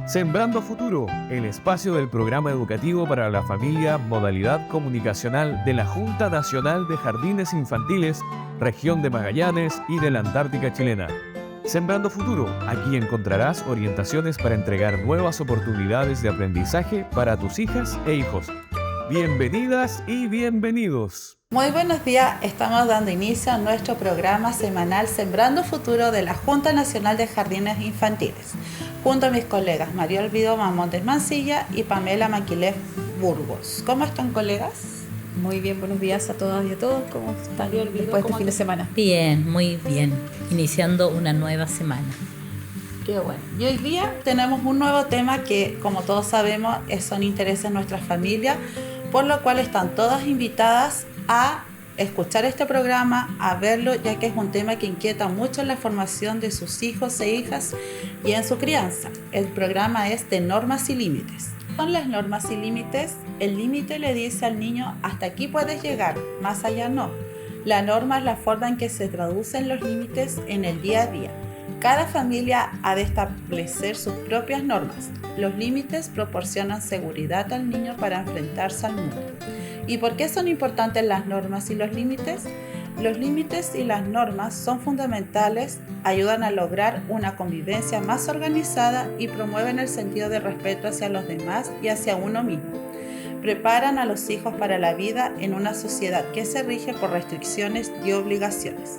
Sembrando Futuro, el espacio del programa educativo para la familia modalidad comunicacional de la Junta Nacional de Jardines Infantiles, Región de Magallanes y de la Antártica Chilena. Sembrando Futuro, aquí encontrarás orientaciones para entregar nuevas oportunidades de aprendizaje para tus hijas e hijos. Bienvenidas y bienvenidos. Muy buenos días, estamos dando inicio a nuestro programa semanal Sembrando Futuro de la Junta Nacional de Jardines Infantiles, junto a mis colegas María Olvido Montes Mancilla y Pamela Maquilef Burgos. ¿Cómo están, colegas? Muy bien, buenos días a todas y a todos. ¿Cómo están después de este fin de semana? Bien, muy bien. Iniciando una nueva semana. Qué bueno. Y hoy día tenemos un nuevo tema que, como todos sabemos, son intereses de nuestra familia, por lo cual están todas invitadas a escuchar este programa, a verlo, ya que es un tema que inquieta mucho en la formación de sus hijos e hijas y en su crianza. El programa es de normas y límites. Son las normas y límites. El límite le dice al niño: hasta aquí puedes llegar, más allá no. La norma es la forma en que se traducen los límites en el día a día. Cada familia ha de establecer sus propias normas. Los límites proporcionan seguridad al niño para enfrentarse al mundo. ¿Y por qué son importantes las normas y los límites? Los límites y las normas son fundamentales, ayudan a lograr una convivencia más organizada y promueven el sentido de respeto hacia los demás y hacia uno mismo. Preparan a los hijos para la vida en una sociedad que se rige por restricciones y obligaciones,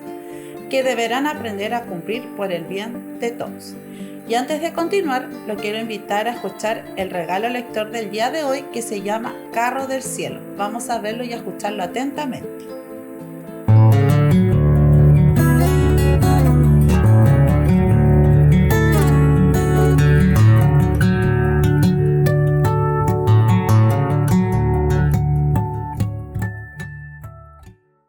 que deberán aprender a cumplir por el bien de todos. Y antes de continuar, lo quiero invitar a escuchar el regalo lector del día de hoy, que se llama Carro del Cielo. Vamos a verlo y a escucharlo atentamente.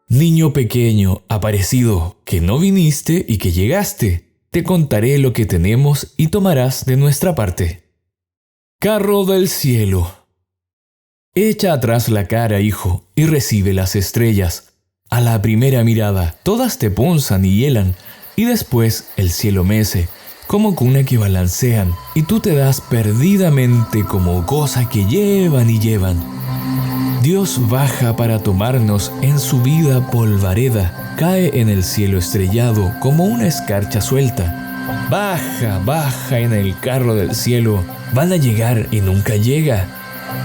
Niño pequeño, aparecido, que no viniste y que llegaste, te contaré lo que tenemos y tomarás de nuestra parte. Carro del cielo. Echa atrás la cara, hijo, y recibe las estrellas. A la primera mirada, todas te punzan y hielan, y después el cielo mece, como cuna que balancean, y tú te das perdidamente como cosa que llevan y llevan. Dios baja para tomarnos en su vida polvareda, cae en el cielo estrellado como una escarcha suelta. Baja, baja en el carro del cielo, van a llegar y nunca llega.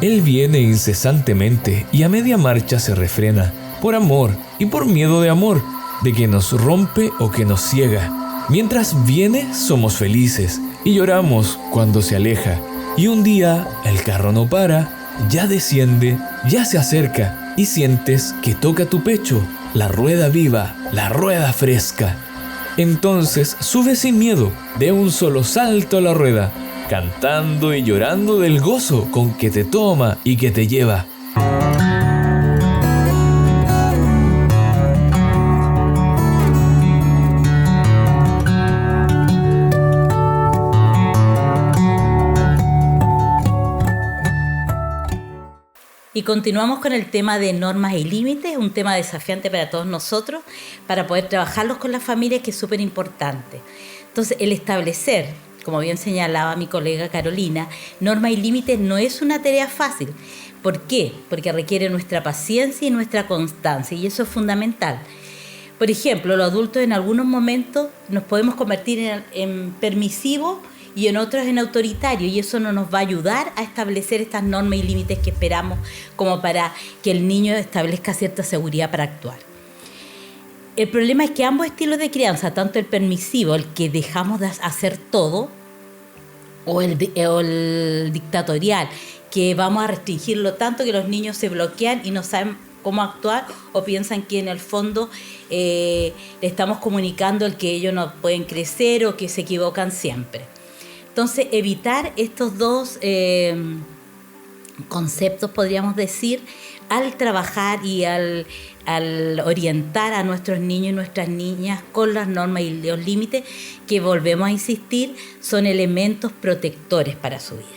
Él viene incesantemente y a media marcha se refrena, por amor y por miedo de amor, de que nos rompe o que nos ciega. Mientras viene somos felices y lloramos cuando se aleja, y un día el carro no para, ya desciende, ya se acerca y sientes que toca tu pecho, la rueda viva, la rueda fresca. Entonces sube sin miedo, de un solo salto a la rueda, cantando y llorando del gozo con que te toma y que te lleva. Y continuamos con el tema de normas y límites, un tema desafiante para todos nosotros, para poder trabajarlos con las familias, que es súper importante. Entonces, el establecer, como bien señalaba mi colega Carolina, normas y límites no es una tarea fácil. ¿Por qué? Porque requiere nuestra paciencia y nuestra constancia, y eso es fundamental. Por ejemplo, los adultos en algunos momentos nos podemos convertir en permisivos y en otros en autoritario, y eso no nos va a ayudar a establecer estas normas y límites que esperamos, como para que el niño establezca cierta seguridad para actuar. El problema es que ambos estilos de crianza, tanto el permisivo, el que dejamos de hacer todo, o el dictatorial, que vamos a restringirlo tanto que los niños se bloquean y no saben cómo actuar, o piensan que en el fondo le estamos comunicando el que ellos no pueden crecer o que se equivocan siempre. Entonces, evitar estos dos conceptos, podríamos decir, al trabajar y al orientar a nuestros niños y nuestras niñas con las normas y los límites que, volvemos a insistir, son elementos protectores para su vida.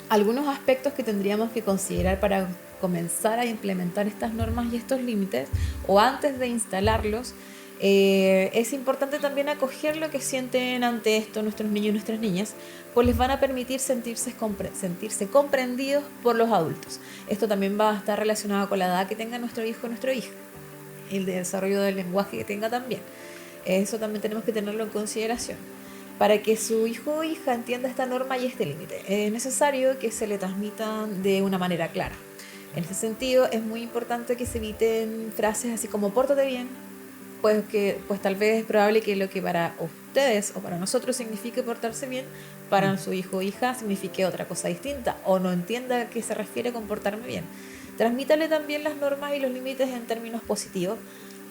Algunos aspectos que tendríamos que considerar para comenzar a implementar estas normas y estos límites, o antes de instalarlos, es importante también acoger lo que sienten ante esto nuestros niños y nuestras niñas, pues les van a permitir sentirse comprendidos por los adultos. Esto también va a estar relacionado con la edad que tenga nuestro hijo o nuestra hija, el desarrollo del lenguaje que tenga también. Eso también tenemos que tenerlo en consideración. Para que su hijo o hija entienda esta norma y este límite, es necesario que se le transmitan de una manera clara. En ese sentido, es muy importante que se eviten frases así como "pórtate bien", pues tal vez es probable que lo que para ustedes o para nosotros signifique portarse bien, para su hijo o hija signifique otra cosa distinta, o no entienda a qué se refiere con portarme bien. Transmítale también las normas y los límites en términos positivos.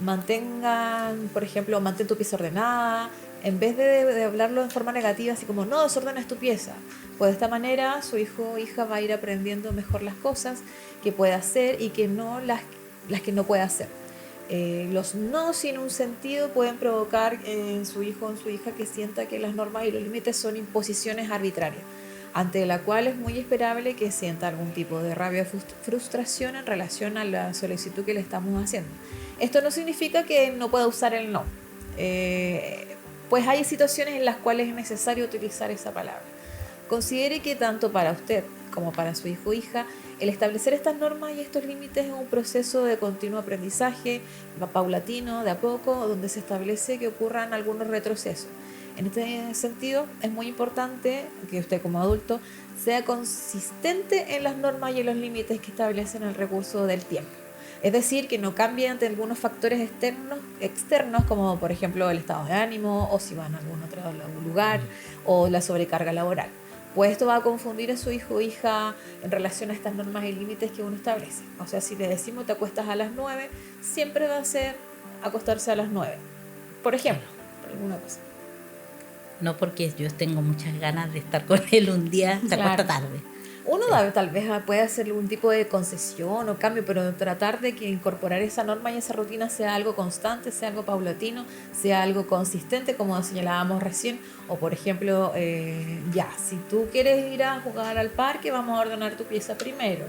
Mantengan, por ejemplo, mantén tu pieza ordenada, en vez de hablarlo en forma negativa, así como "no desordenes tu pieza". Pues de esta manera su hijo o hija va a ir aprendiendo mejor las cosas que puede hacer y que no las que no puede hacer. Los no sin un sentido pueden provocar en su hijo o en su hija que sienta que las normas y los límites son imposiciones arbitrarias, ante la cual es muy esperable que sienta algún tipo de rabia o frustración en relación a la solicitud que le estamos haciendo. Esto no significa que no pueda usar el no, pues hay situaciones en las cuales es necesario utilizar esa palabra. Considere que tanto para usted como para su hijo o hija, el establecer estas normas y estos límites es un proceso de continuo aprendizaje, paulatino, de a poco, donde se establece que ocurran algunos retrocesos. En este sentido, es muy importante que usted como adulto sea consistente en las normas y en los límites que establecen el recurso del tiempo. Es decir, que no cambie ante algunos factores externos, como por ejemplo el estado de ánimo, o si van a algún otro lugar, o la sobrecarga laboral. Pues esto va a confundir a su hijo o hija en relación a estas normas y límites que uno establece. O sea, si le decimos te acuestas a las 9, siempre va a ser acostarse a las 9. Por ejemplo, por alguna cosa. No porque yo tengo muchas ganas de estar con él un día, se acuesta tarde. Uno tal vez puede hacer algún tipo de concesión o cambio, pero tratar de que incorporar esa norma y esa rutina sea algo constante, sea algo paulatino, sea algo consistente, como señalábamos recién. O por ejemplo, si tú quieres ir a jugar al parque, vamos a ordenar tu pieza primero,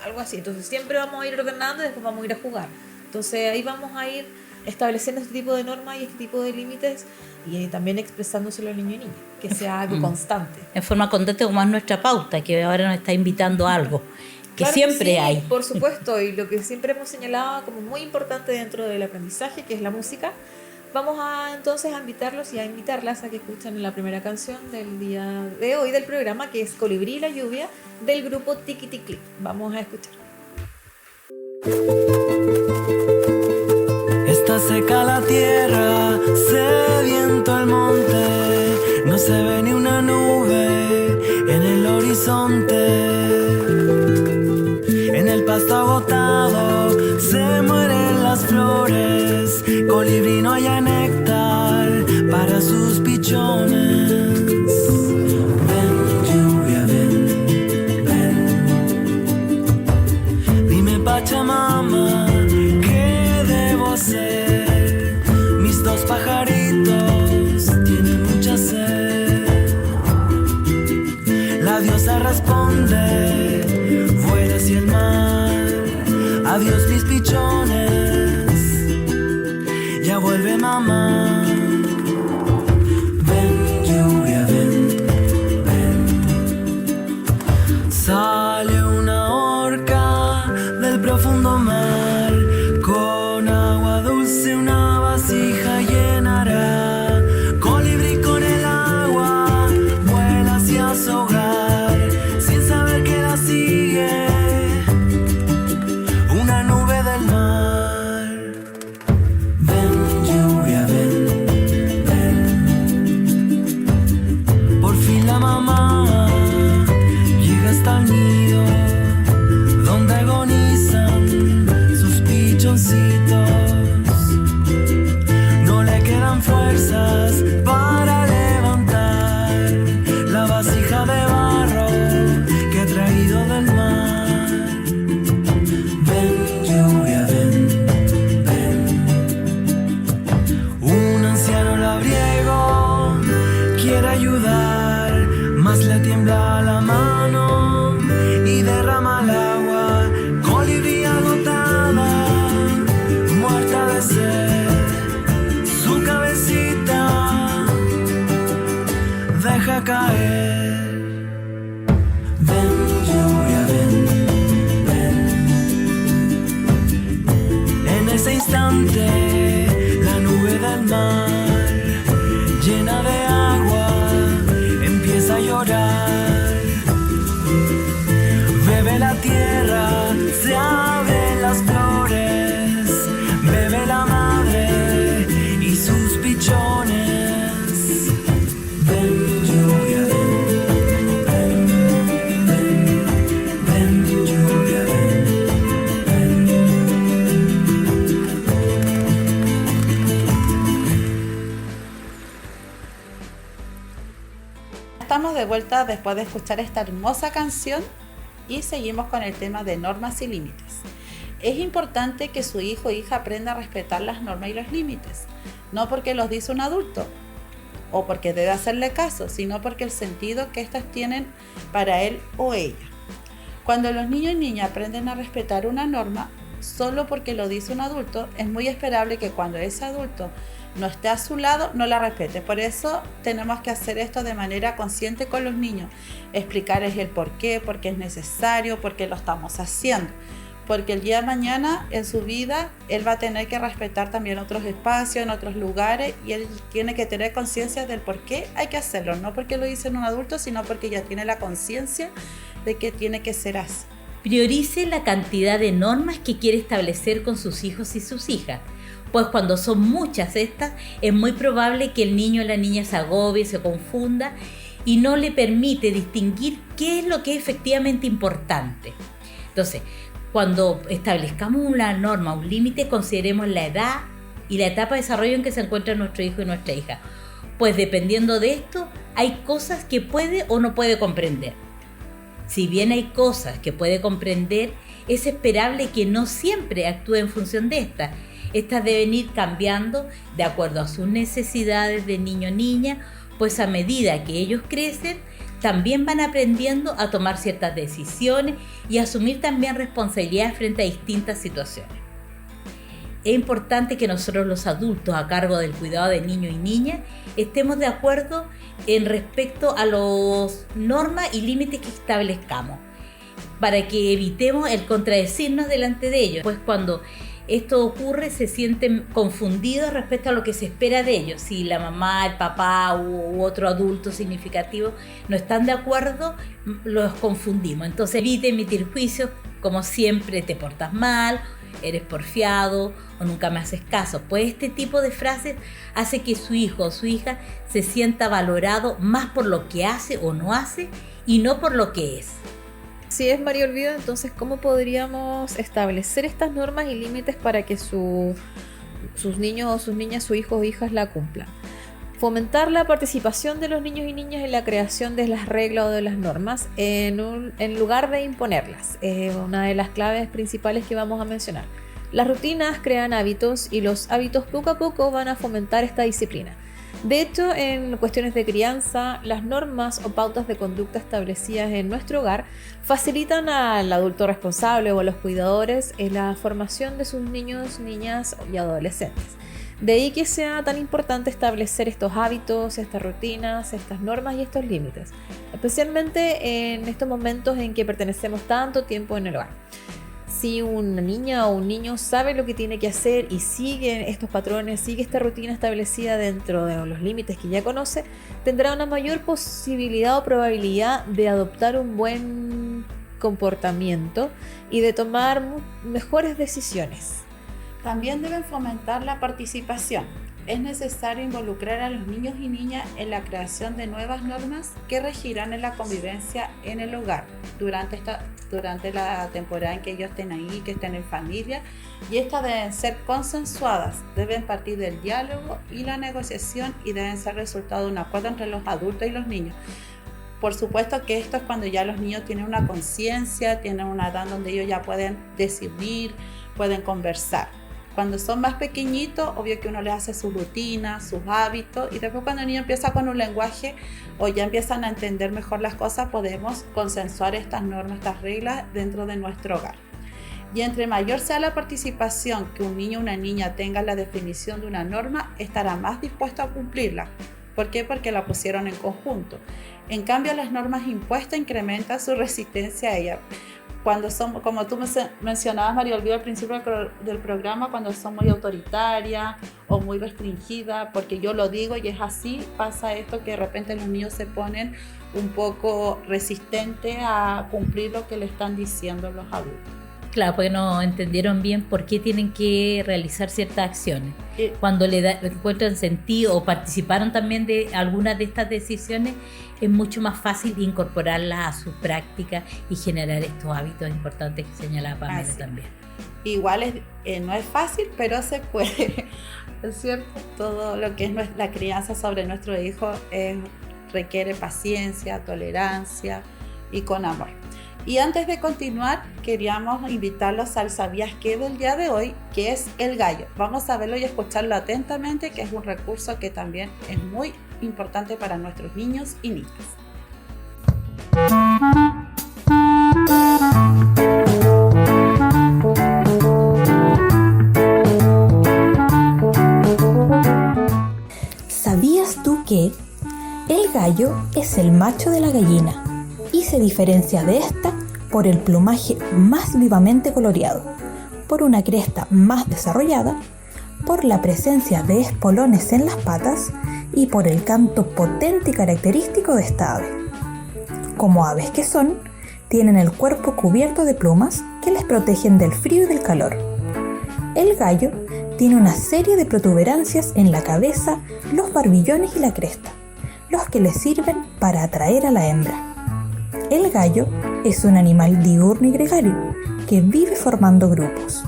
algo así. Entonces siempre vamos a ir ordenando y después vamos a ir a jugar. Entonces ahí vamos a ir estableciendo este tipo de normas y este tipo de límites, y también expresándoselo al niño y niña, que sea algo constante. En forma constante, como es nuestra pauta, que ahora nos está invitando a algo, que claro, siempre sí, hay. Por supuesto, y lo que siempre hemos señalado como muy importante dentro del aprendizaje, que es la música. Vamos entonces a invitarlos y a invitarlas a que escuchen la primera canción del día de hoy del programa, que es Colibrí y la lluvia, del grupo Tikiti Clip. Vamos a escuchar. Está seca la tierra, sediento el monte, no se ve ni una nube en el horizonte. En el pasto agotado se mueren las flores, colibrí no haya néctar para sus pichones. Ven, lluvia, ven, ven. Dime, Pachamama, mis dos pajaritos tienen mucha sed. La diosa responde, vuela hacia el mar. Adiós mis pichones, ya vuelve mamá. Ven, lluvia, ven, ven. Sale una orca del profundo mar, con agua dulce una vasija llenará. Colibrí con el agua vuela hacia su hogar, sin saber que la sigue una nube del mar. Ven, lluvia, ven, ven. Por fin la mamá llega hasta el nido, donde agonizan sus pichoncitos. No le quedan fuerzas para levantar la vasija de barro que ha traído del más le tiembla la mano y derrama el agua. Colibrí agotada, muerta de sed, su cabecita deja caer. Ven, lluvia, ven, ven. En ese instante, la nube del mar, llena de agua, empieza a llorar. Bebe la tierra, se abren las flores, bebe la madre y sus pichones. Ven, lluvia, ven, ven, ven, lluvia, ven, ven. Estamos de vuelta después de escuchar esta hermosa canción y seguimos con el tema de normas y límites. Es importante que su hijo o hija aprenda a respetar las normas y los límites, no porque los dice un adulto o porque debe hacerle caso, sino porque el sentido que éstas tienen para él o ella. Cuando los niños y niñas aprenden a respetar una norma solo porque lo dice un adulto, es muy esperable que cuando ese adulto no esté a su lado, no la respete. Por eso tenemos que hacer esto de manera consciente con los niños, explicarles el por qué es necesario, por qué lo estamos haciendo. Porque el día de mañana en su vida él va a tener que respetar también otros espacios, en otros lugares, y él tiene que tener conciencia del por qué hay que hacerlo, no porque lo dice un adulto, sino porque ya tiene la conciencia de que tiene que ser así. Priorice la cantidad de normas que quiere establecer con sus hijos y sus hijas, pues cuando son muchas estas, es muy probable que el niño o la niña se agobie, se confunda y no le permite distinguir qué es lo que es efectivamente importante. Entonces, cuando establezcamos una norma, un límite, consideremos la edad y la etapa de desarrollo en que se encuentra nuestro hijo y nuestra hija, pues dependiendo de esto, hay cosas que puede o no puede comprender. Si bien hay cosas que puede comprender, es esperable que no siempre actúe en función de estas. Estas deben ir cambiando de acuerdo a sus necesidades de niño o niña, pues a medida que ellos crecen, también van aprendiendo a tomar ciertas decisiones y a asumir también responsabilidades frente a distintas situaciones. Es importante que nosotros los adultos a cargo del cuidado de niños y niñas estemos de acuerdo en respecto a las normas y límites que establezcamos, para que evitemos el contradecirnos delante de ellos, pues cuando esto ocurre se sienten confundidos respecto a lo que se espera de ellos. Si la mamá, el papá u otro adulto significativo no están de acuerdo, los confundimos. Entonces evite emitir juicios como siempre te portas mal, eres porfiado o nunca me haces caso. Pues este tipo de frases hace que su hijo o su hija se sienta valorado más por lo que hace o no hace y no por lo que es. Si es María Olvido, entonces, ¿cómo podríamos establecer estas normas y límites para que sus niños o sus niñas, sus hijos o hijas la cumplan? Fomentar la participación de los niños y niñas en la creación de las reglas o de las normas en lugar de imponerlas. Es una de las claves principales que vamos a mencionar. Las rutinas crean hábitos y los hábitos poco a poco van a fomentar esta disciplina. De hecho, en cuestiones de crianza, las normas o pautas de conducta establecidas en nuestro hogar facilitan al adulto responsable o a los cuidadores en la formación de sus niños, niñas y adolescentes. De ahí que sea tan importante establecer estos hábitos, estas rutinas, estas normas y estos límites, especialmente en estos momentos en que pertenecemos tanto tiempo en el hogar. Si una niña o un niño sabe lo que tiene que hacer y sigue estos patrones, sigue esta rutina establecida dentro de los límites que ya conoce, tendrá una mayor posibilidad o probabilidad de adoptar un buen comportamiento y de tomar mejores decisiones. También deben fomentar la participación. Es necesario involucrar a los niños y niñas en la creación de nuevas normas que regirán en la convivencia en el hogar durante la temporada en que ellos estén ahí, que estén en familia, y estas deben ser consensuadas, deben partir del diálogo y la negociación y deben ser resultado de un acuerdo entre los adultos y los niños. Por supuesto que esto es cuando ya los niños tienen una conciencia, tienen una edad donde ellos ya pueden decidir, pueden conversar. Cuando son más pequeñitos, obvio que uno les hace su rutina, sus hábitos, y después cuando el niño empieza con un lenguaje o ya empiezan a entender mejor las cosas, podemos consensuar estas normas, estas reglas dentro de nuestro hogar. Y entre mayor sea la participación que un niño o una niña tenga en la definición de una norma, estará más dispuesto a cumplirla. ¿Por qué? Porque la pusieron en conjunto. En cambio, las normas impuestas incrementan su resistencia a ella. Cuando son, como tú mencionabas, María Olvida, al principio del programa, cuando son muy autoritarias o muy restringidas, porque yo lo digo y es así, pasa esto que de repente los niños se ponen un poco resistentes a cumplir lo que le están diciendo los adultos. Claro, porque no entendieron bien por qué tienen que realizar ciertas acciones. Cuando le encuentran sentido o participaron también de algunas de estas decisiones, es mucho más fácil incorporarlas a su práctica y generar estos hábitos importantes que señalaba Pamela también. Igual no es fácil, pero se puede, ¿es cierto? Todo lo que es la crianza sobre nuestro hijo requiere paciencia, tolerancia y con amor. Y antes de continuar, queríamos invitarlos al ¿Sabías qué? Del día de hoy, que es el gallo. Vamos a verlo y escucharlo atentamente, que es un recurso que también es muy importante para nuestros niños y niñas. ¿Sabías tú que el gallo es el macho de la gallina y se diferencia de esta por el plumaje más vivamente coloreado, por una cresta más desarrollada, por la presencia de espolones en las patas y por el canto potente y característico de esta ave? Como aves que son, tienen el cuerpo cubierto de plumas que les protegen del frío y del calor. El gallo tiene una serie de protuberancias en la cabeza, los barbillones y la cresta, los que le sirven para atraer a la hembra. El gallo es un animal diurno y gregario que vive formando grupos.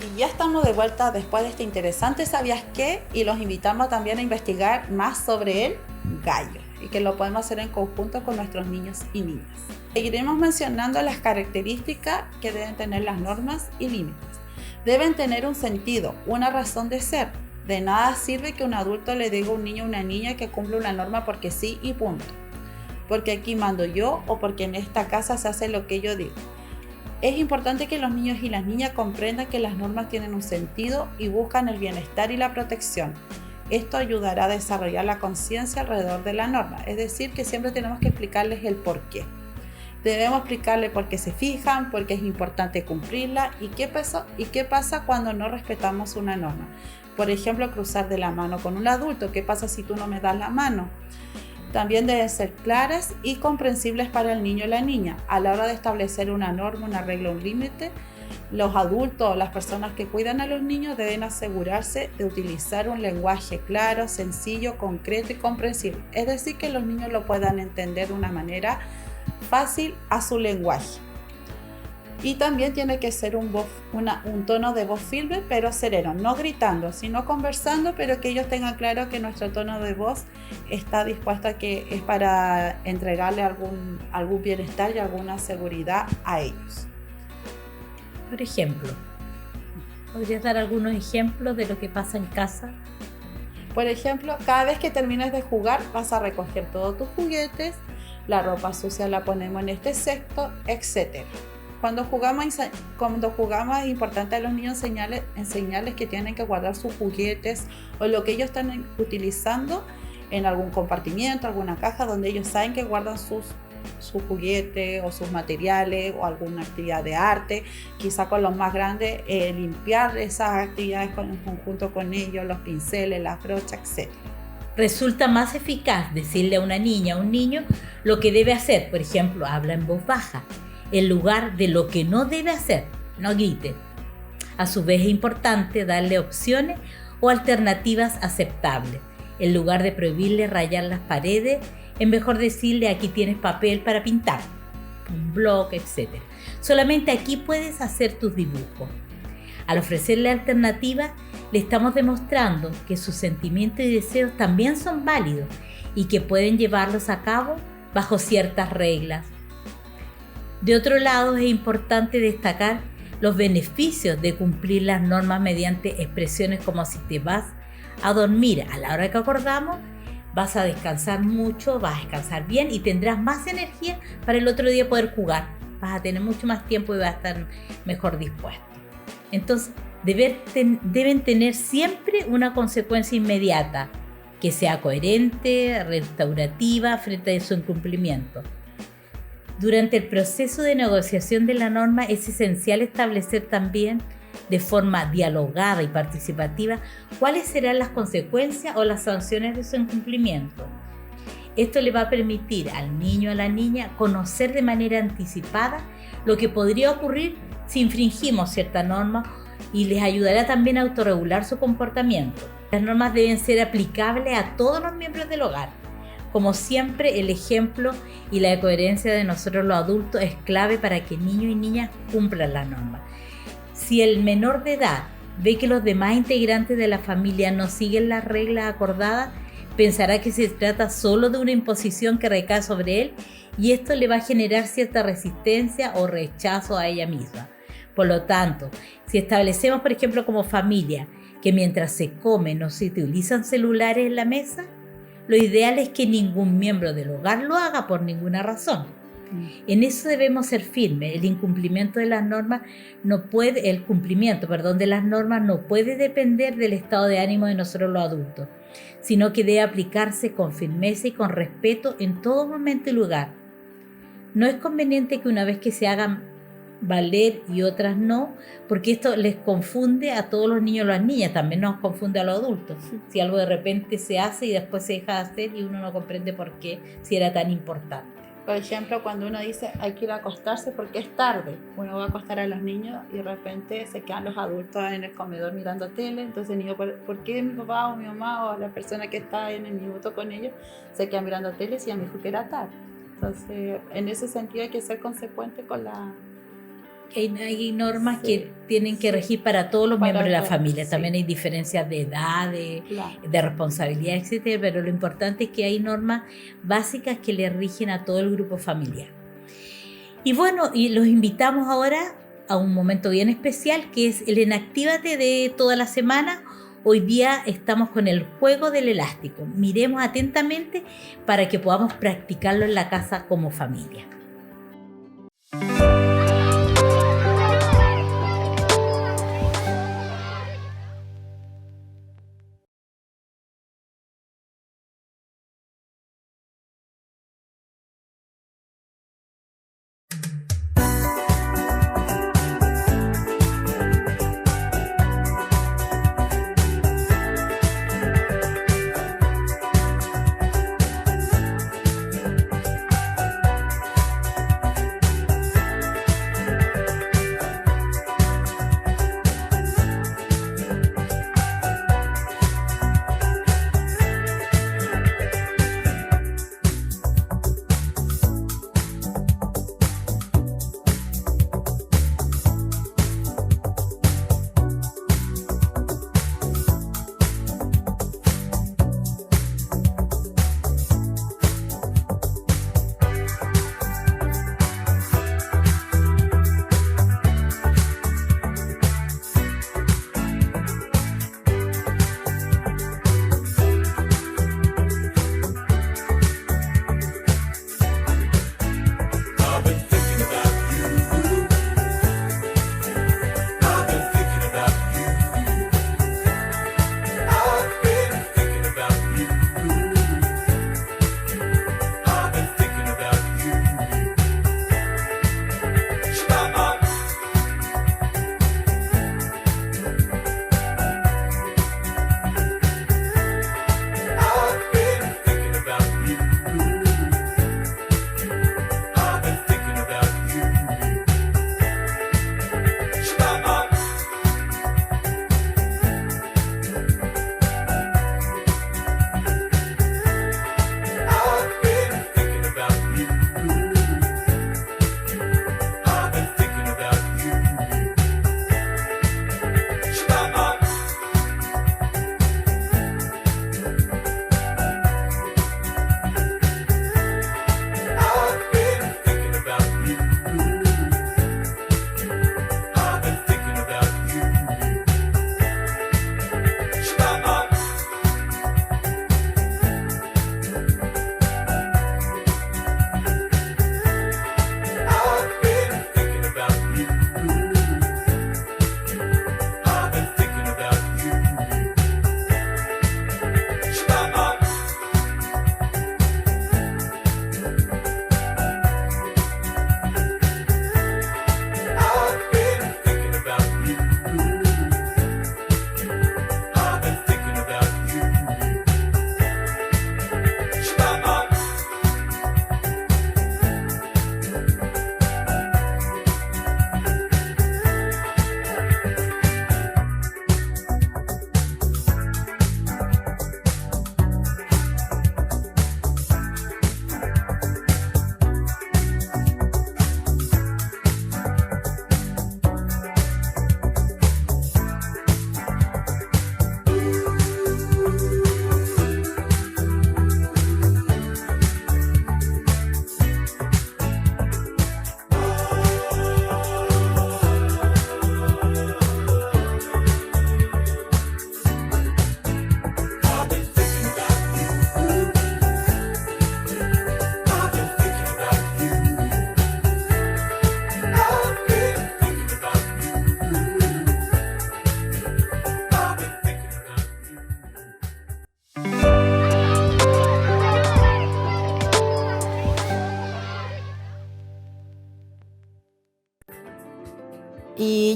Y ya estamos de vuelta después de este interesante ¿Sabías qué? Y los invitamos también a investigar más sobre el gallo y que lo podemos hacer en conjunto con nuestros niños y niñas. Seguiremos mencionando las características que deben tener las normas y límites. Deben tener un sentido, una razón de ser. De nada sirve que un adulto le diga a un niño o una niña que cumple una norma porque sí y punto. Porque aquí mando yo o porque en esta casa se hace lo que yo digo. Es importante que los niños y las niñas comprendan que las normas tienen un sentido y buscan el bienestar y la protección. Esto ayudará a desarrollar la conciencia alrededor de la norma, es decir, que siempre tenemos que explicarles el por qué. Debemos explicarle por qué se fijan, por qué es importante cumplirla y qué pasa cuando no respetamos una norma. Por ejemplo, cruzar de la mano con un adulto. ¿Qué pasa si tú no me das la mano? También deben ser claras y comprensibles para el niño o la niña. A la hora de establecer una norma, una regla, un límite, los adultos o las personas que cuidan a los niños deben asegurarse de utilizar un lenguaje claro, sencillo, concreto y comprensible. Es decir, que los niños lo puedan entender de una manera fácil a su lenguaje. Y también tiene que ser un tono de voz firme pero sereno, no gritando, sino conversando, pero que ellos tengan claro que nuestro tono de voz está dispuesto a que es para entregarle algún bienestar y alguna seguridad a ellos. Por ejemplo, ¿podrías dar algunos ejemplos de lo que pasa en casa? Por ejemplo, cada vez que termines de jugar vas a recoger todos tus juguetes, la ropa sucia la ponemos en este cesto, etc. Cuando jugamos es importante a los niños enseñarles que tienen que guardar sus juguetes o lo que ellos están utilizando en algún compartimiento, alguna caja donde ellos saben que guardan sus juguetes o sus materiales o alguna actividad de arte. Quizá con los más grandes limpiar esas actividades en conjunto con ellos, los pinceles, las brochas, etc. Resulta más eficaz decirle a una niña o un niño lo que debe hacer. Por ejemplo, habla en voz baja, en lugar de lo que no debe hacer, no grite. A su vez es importante darle opciones o alternativas aceptables. En lugar de prohibirle rayar las paredes, es mejor decirle: aquí tienes papel para pintar, un bloque, etc. Solamente aquí puedes hacer tus dibujos. Al ofrecerle alternativas, le estamos demostrando que sus sentimientos y deseos también son válidos y que pueden llevarlos a cabo bajo ciertas reglas. De otro lado, es importante destacar los beneficios de cumplir las normas mediante expresiones como: si te vas a dormir a la hora que acordamos, vas a descansar mucho, vas a descansar bien y tendrás más energía para el otro día poder jugar. Vas a tener mucho más tiempo y vas a estar mejor dispuesto. Entonces, deben tener siempre una consecuencia inmediata, que sea coherente, restaurativa frente a su incumplimiento. Durante el proceso de negociación de la norma es esencial establecer también de forma dialogada y participativa cuáles serán las consecuencias o las sanciones de su incumplimiento. Esto le va a permitir al niño o a la niña conocer de manera anticipada lo que podría ocurrir si infringimos cierta norma y les ayudará también a autorregular su comportamiento. Las normas deben ser aplicables a todos los miembros del hogar. Como siempre, el ejemplo y la coherencia de nosotros los adultos es clave para que niños y niñas cumplan las normas. Si el menor de edad ve que los demás integrantes de la familia no siguen las reglas acordadas, pensará que se trata solo de una imposición que recae sobre él y esto le va a generar cierta resistencia o rechazo a ella misma. Por lo tanto, si establecemos, por ejemplo, como familia, que mientras se come no se utilizan celulares en la mesa, lo ideal es que ningún miembro del hogar lo haga por ninguna razón. En eso debemos ser firmes. El cumplimiento de las normas no puede depender del estado de ánimo de nosotros los adultos, sino que debe aplicarse con firmeza y con respeto en todo momento y lugar. No es conveniente que una vez que se hagan valer y otras no, porque esto les confunde a todos los niños y las niñas, también nos confunde a los adultos. Si algo de repente se hace y después se deja de hacer y uno no comprende por qué, si era tan importante. Por ejemplo, cuando uno dice hay que ir a acostarse porque es tarde, uno va a acostar a los niños y de repente se quedan los adultos en el comedor mirando tele, entonces el niño, ¿por qué mi papá o mi mamá o la persona que está en el minuto con ellos se queda mirando tele si a mí dijo que era tarde? Entonces, en ese sentido hay que ser consecuente con la... Hay normas que tienen que regir para todos los miembros de la familia. Sí. También hay diferencias de edad, de responsabilidad, etcétera, pero lo importante es que hay normas básicas que le rigen a todo el grupo familiar. Y bueno, y los invitamos ahora a un momento bien especial, que es el Enactívate de toda la semana. Hoy día estamos con el juego del elástico. Miremos atentamente para que podamos practicarlo en la casa como familia.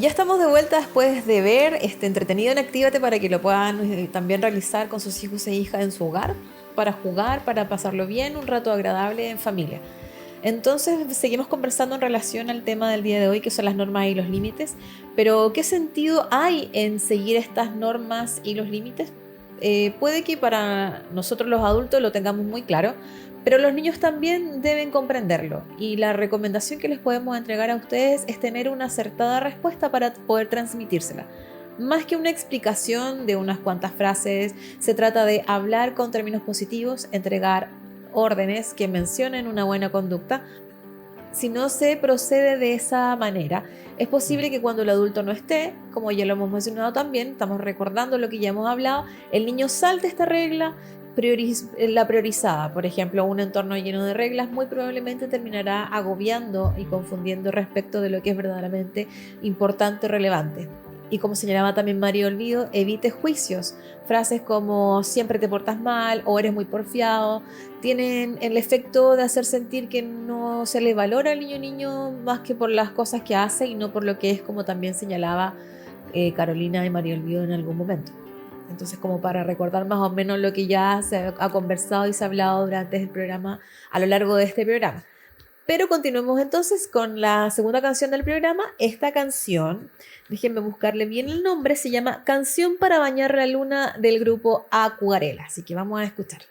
Ya estamos de vuelta después de ver este entretenido en Actívate para que lo puedan también realizar con sus hijos e hijas en su hogar, para jugar, para pasarlo bien, un rato agradable en familia. Entonces seguimos conversando en relación al tema del día de hoy, que son las normas y los límites. Pero ¿qué sentido hay en seguir estas normas y los límites? Puede que para nosotros los adultos lo tengamos muy claro, pero los niños también deben comprenderlo. Y la recomendación que les podemos entregar a ustedes es tener una acertada respuesta para poder transmitírsela. Más que una explicación de unas cuantas frases, se trata de hablar con términos positivos, entregar órdenes que mencionen una buena conducta. Si no se procede de esa manera, es posible que cuando el adulto no esté, como ya lo hemos mencionado también, estamos recordando lo que ya hemos hablado, el niño salte esta regla, la priorizada. Por ejemplo, un entorno lleno de reglas muy probablemente terminará agobiando y confundiendo respecto de lo que es verdaderamente importante o relevante. Y como señalaba también Mario Olvido, evite juicios. Frases como siempre te portas mal o eres muy porfiado tienen el efecto de hacer sentir que no se le valora al niño más que por las cosas que hace y no por lo que es, como también señalaba Carolina y Mario Olvido en algún momento. Entonces, como para recordar más o menos lo que ya se ha conversado y se ha hablado durante el programa, a lo largo de este programa. Pero continuemos entonces con la segunda canción del programa. Esta canción, déjenme buscarle bien el nombre, se llama Canción para bañar la luna, del grupo Acuarela. Así que vamos a escucharla.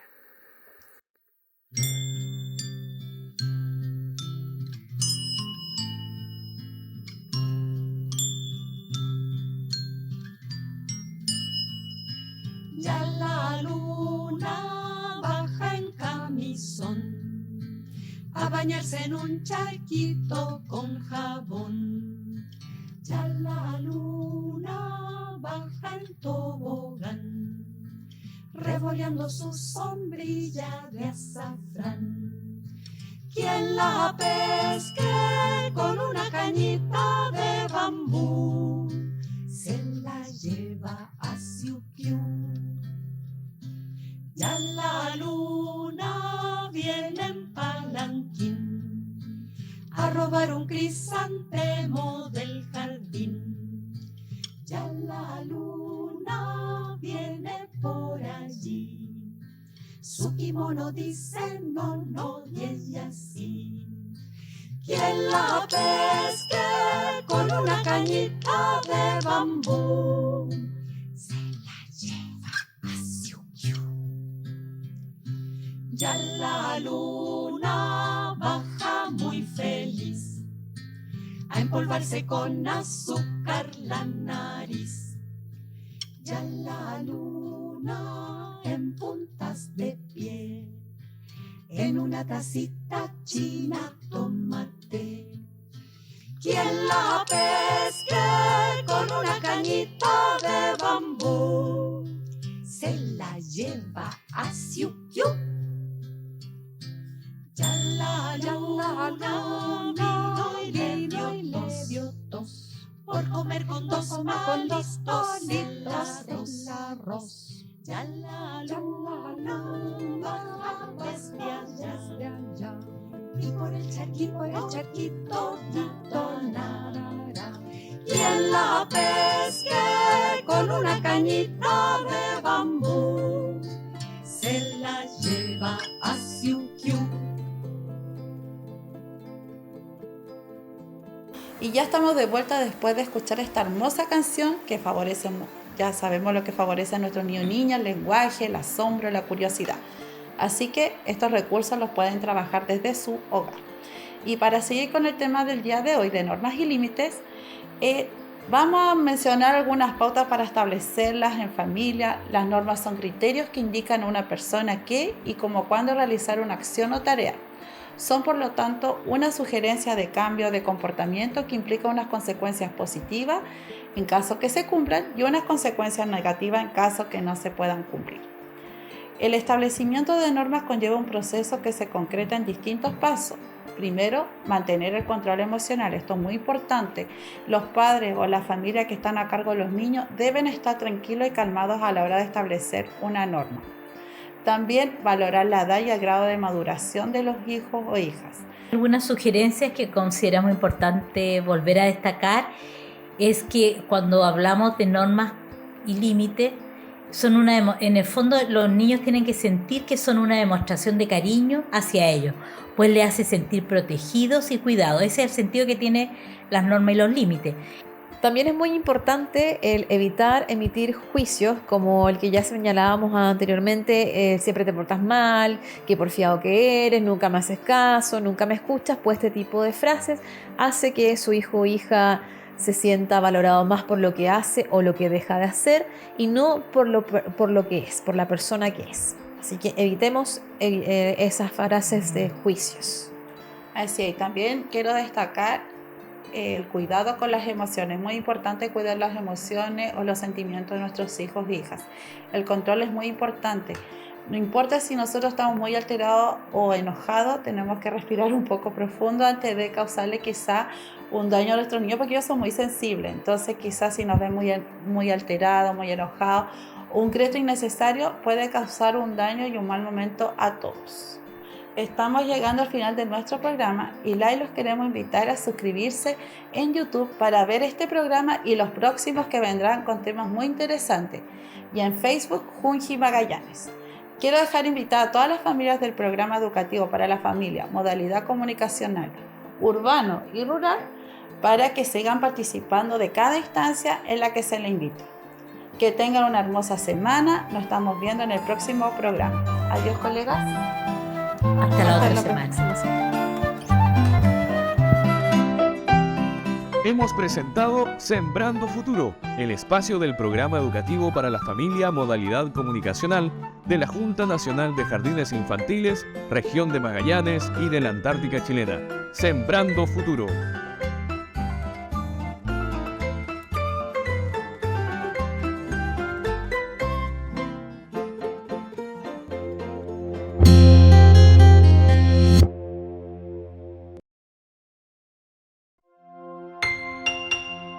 Ya la luna baja en camisón a bañarse en un charquito con jabón. Ya la luna baja en tobogán, revoleando su sombrilla de azafrán. Quien la pesque con una cañita de bambú, se la lleva a Siukiu. Ya la luna viene en palanquín a robar un crisantemo del jardín. Ya la luna viene por allí, su kimono dice no, no, y ella sí. Quien la pesque con una cañita de bambú, se la lleva a Siukiu. Ya la luna baja muy feliz a empolvarse con azúcar la nariz. Ya la luna en puntas de pie, en una tacita china toma té. Quien la pesque con una cañita de bambú, se la lleva a Siukiu. Ya la luna vino y le dio tos por comer con dos listos el arroz. Ya la luna baja desde allá y por el charquito narará. Quien la pesque con una cañita de bambú, se la lleva a Siukiu. Y ya estamos de vuelta después de escuchar esta hermosa canción que favorece, ya sabemos lo que favorece a nuestros niños y niñas: el lenguaje, el asombro, la curiosidad. Así que estos recursos los pueden trabajar desde su hogar. Y para seguir con el tema del día de hoy de normas y límites, vamos a mencionar algunas pautas para establecerlas en familia. Las normas son criterios que indican a una persona qué y cómo cuándo realizar una acción o tarea. Son, por lo tanto, una sugerencia de cambio de comportamiento que implica unas consecuencias positivas en caso que se cumplan y unas consecuencias negativas en caso que no se puedan cumplir. El establecimiento de normas conlleva un proceso que se concreta en distintos pasos. Primero, mantener el control emocional. Esto es muy importante. Los padres o la familia que están a cargo de los niños deben estar tranquilos y calmados a la hora de establecer una norma. También valorar la edad y el grado de maduración de los hijos o hijas. Algunas sugerencias que consideramos importante volver a destacar es que cuando hablamos de normas y límites, en el fondo los niños tienen que sentir que son una demostración de cariño hacia ellos, pues les hace sentir protegidos y cuidados. Ese es el sentido que tienen las normas y los límites. También es muy importante el evitar emitir juicios como el que ya señalábamos anteriormente, siempre te portas mal, qué porfiado que eres, nunca me haces caso, nunca me escuchas. Pues este tipo de frases hace que su hijo o hija se sienta valorado más por lo que hace o lo que deja de hacer y no por lo que es, por la persona que es. Así que evitemos esas frases de juicios. Así es, también quiero destacar el cuidado con las emociones. Es muy importante cuidar las emociones o los sentimientos de nuestros hijos e hijas. El control es muy importante. No importa si nosotros estamos muy alterados o enojados, tenemos que respirar un poco profundo antes de causarle quizá un daño a nuestros niños, porque ellos son muy sensibles. Entonces quizás si nos ven muy alterados, muy enojados, un grito innecesario puede causar un daño y un mal momento a todos. Estamos llegando al final de nuestro programa y los queremos invitar a suscribirse en YouTube para ver este programa y los próximos que vendrán con temas muy interesantes, y en Facebook Junji Magallanes. Quiero dejar invitada a todas las familias del programa educativo para la familia, modalidad comunicacional, urbano y rural, para que sigan participando de cada instancia en la que se les invita. Que tengan una hermosa semana. Nos estamos viendo en el próximo programa. Adiós, colegas. Hasta la otra semana. Hemos presentado Sembrando Futuro, el espacio del programa educativo para la familia modalidad comunicacional de la Junta Nacional de Jardines Infantiles, Región de Magallanes y de la Antártica Chilena. Sembrando Futuro.